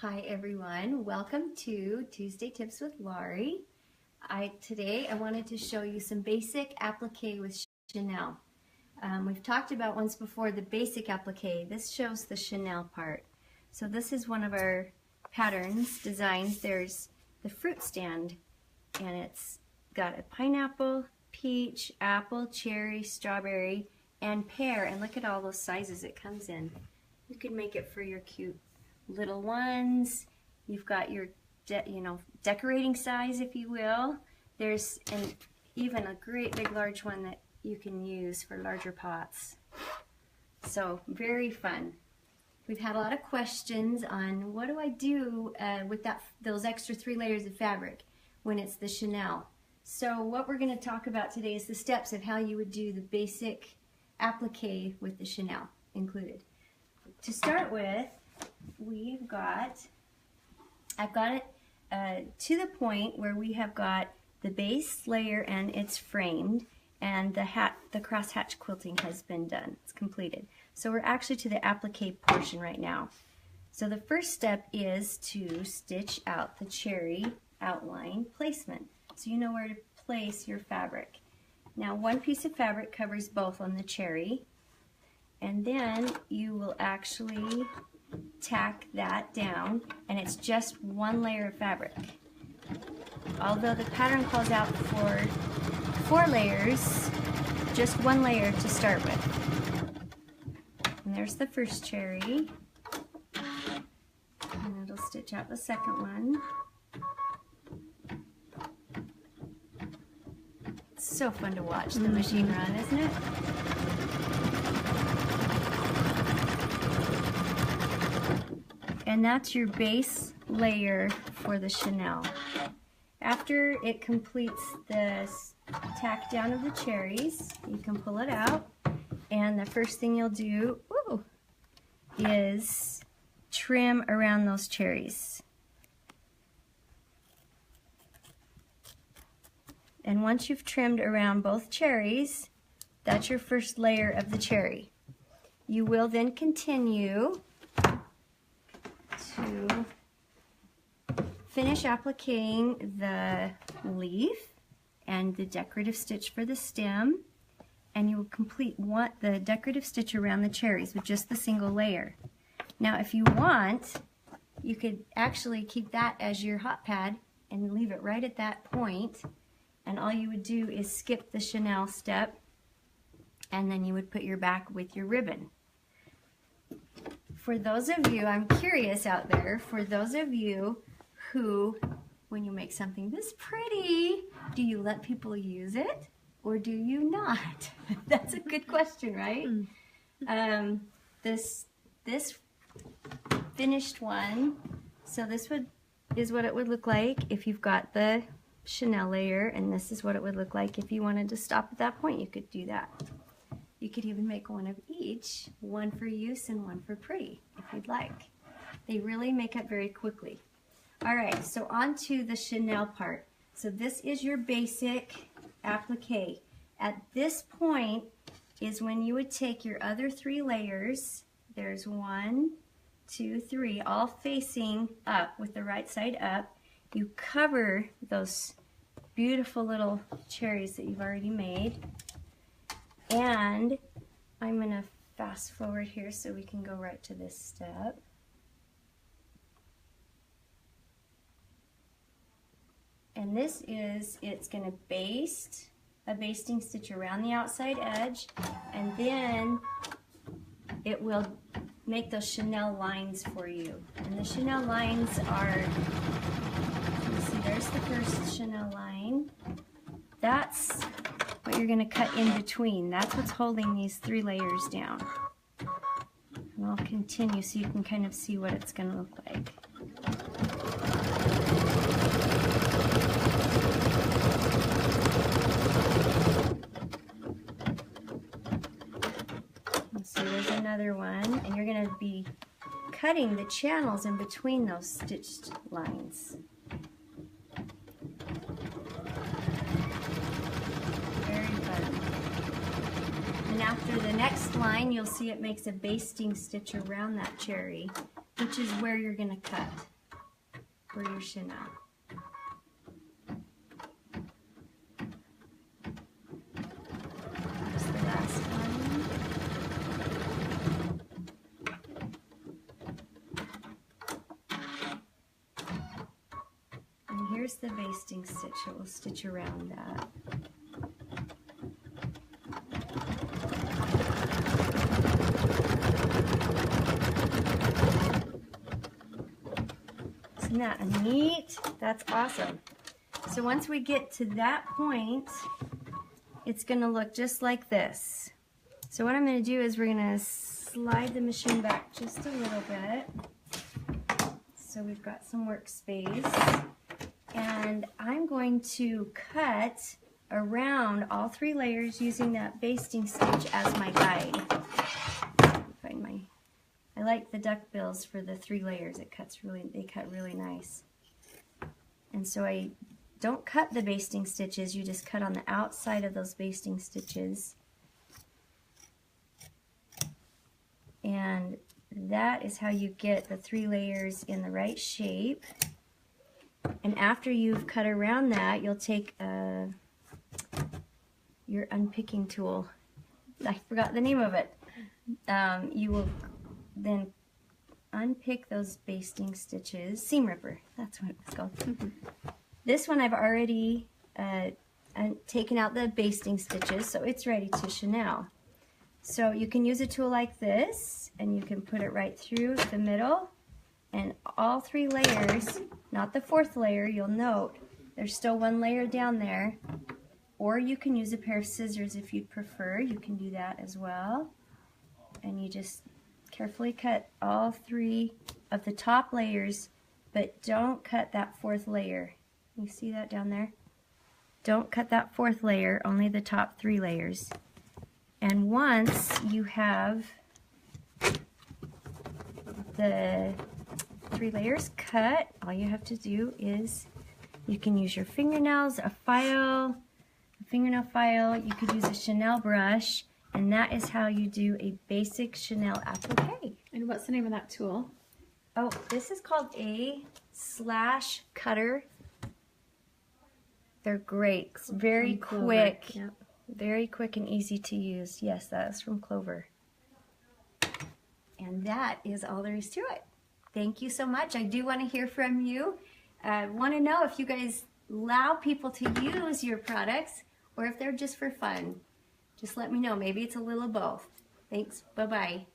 Hi everyone, welcome to Tuesday Tips with Laurie. Today I wanted to show you some basic applique with Chenille. We've talked about once before the basic applique. This shows the Chenille part. So this is one of our patterns, designs. There's the fruit stand and it's got a pineapple, peach, apple, cherry, strawberry, and pear. And look at all those sizes it comes in. You could make it for your cute little ones. You've got your decorating size, if you will. There's even a great big large one that you can use for larger pots. So very fun. We've had a lot of questions on what do I do with those extra 3 layers of fabric when it's the Chenille. So what we're going to talk about today is the steps of how you would do the basic applique with the Chenille included. To start with, I've got it to the point where we have got the base layer and it's framed, and the crosshatch quilting has been done. It's completed. So we're actually to the applique portion right now. So the first step is to stitch out the cherry outline placement, so you know where to place your fabric. Now, one piece of fabric covers both on the cherry, and then you will actually tack that down, and it's just 1 layer of fabric. Although the pattern calls out for 4 layers, just 1 layer to start with. And there's the first cherry, and it'll stitch out the second one. It's so fun to watch the machine run, isn't it? And that's your base layer for the Chenille. After it completes the tack down of the cherries, you can pull it out, and the first thing you'll do is trim around those cherries. And once you've trimmed around both cherries, that's your first layer of the cherry. You will then continue to finish appliquing the leaf and the decorative stitch for the stem, and you will complete the decorative stitch around the cherries with just the single layer. Now if you want, you could actually keep that as your hot pad and leave it right at that point, and all you would do is skip the Chenille step, and then you would put your back with your ribbon. For those of you, I'm curious out there, for those of you who, when you make something this pretty, do you let people use it or do you not? That's a good question, right? This finished one, so this is what it would look like if you've got the Chenille layer, and this is what it would look like if you wanted to stop at that point. You could do that. You could even make one of each, one for use and one for pretty, if you'd like. They really make up very quickly. All right, so on to the Chenille part. So this is your basic applique. At this point is when you would take your other 3 layers. There's 1, 2, 3, all facing up with the right side up. You cover those beautiful little cherries that you've already made. And I'm going to fast forward here so we can go right to this step. And this is, it's going to baste a basting stitch around the outside edge, and then it will make those Chenille lines for you. And the Chenille lines are, you see there's the first Chenille line. That's what you're going to cut in between. That's what's holding these 3 layers down. And I'll continue so you can kind of see what it's going to look like. And so there's another one, and you're going to be cutting the channels in between those stitched lines. After the next line, you'll see it makes a basting stitch around that cherry. which is where you're going to cut for your chenille. Here's the last one. And here's the basting stitch. It will stitch around that. Isn't that neat? That's awesome. So once we get to that point, it's going to look just like this. So what I'm going to do is we're going to slide the machine back just a little bit. So we've got some workspace. And I'm going to cut around all 3 layers using that basting stitch as my guide. I like the duck bills for the 3 layers. They cut really nice. And so I don't cut the basting stitches, you just cut on the outside of those basting stitches. And that is how you get the 3 layers in the right shape. And after you've cut around that, you'll take your unpicking tool. I forgot the name of it. You will then unpick those basting stitches. Seam ripper, that's what it's called. This one I've already taken out the basting stitches, so it's ready to chenille. So you can use a tool like this, and you can put it right through the middle, and all 3 layers, not the 4th layer, you'll note there's still 1 layer down there, or you can use a pair of scissors if you'd prefer. You can do that as well. And you just carefully cut all 3 of the top layers, but don't cut that 4th layer. You see that down there? Don't cut that 4th layer, only the top 3 layers. And once you have the 3 layers cut, all you have to do is you can use your fingernails, a fingernail file, you could use a Chenille brush, and that is how you do a basic chenille applique. And what's the name of that tool? Oh, this is called a slash cutter. They're great. It's very quick. Yep. Very quick and easy to use. Yes, that is from Clover. And that is all there is to it. Thank you so much. I do want to hear from you. I want to know if you guys allow people to use your products or if they're just for fun. Just let me know. Maybe it's a little of both. Thanks. Bye-bye.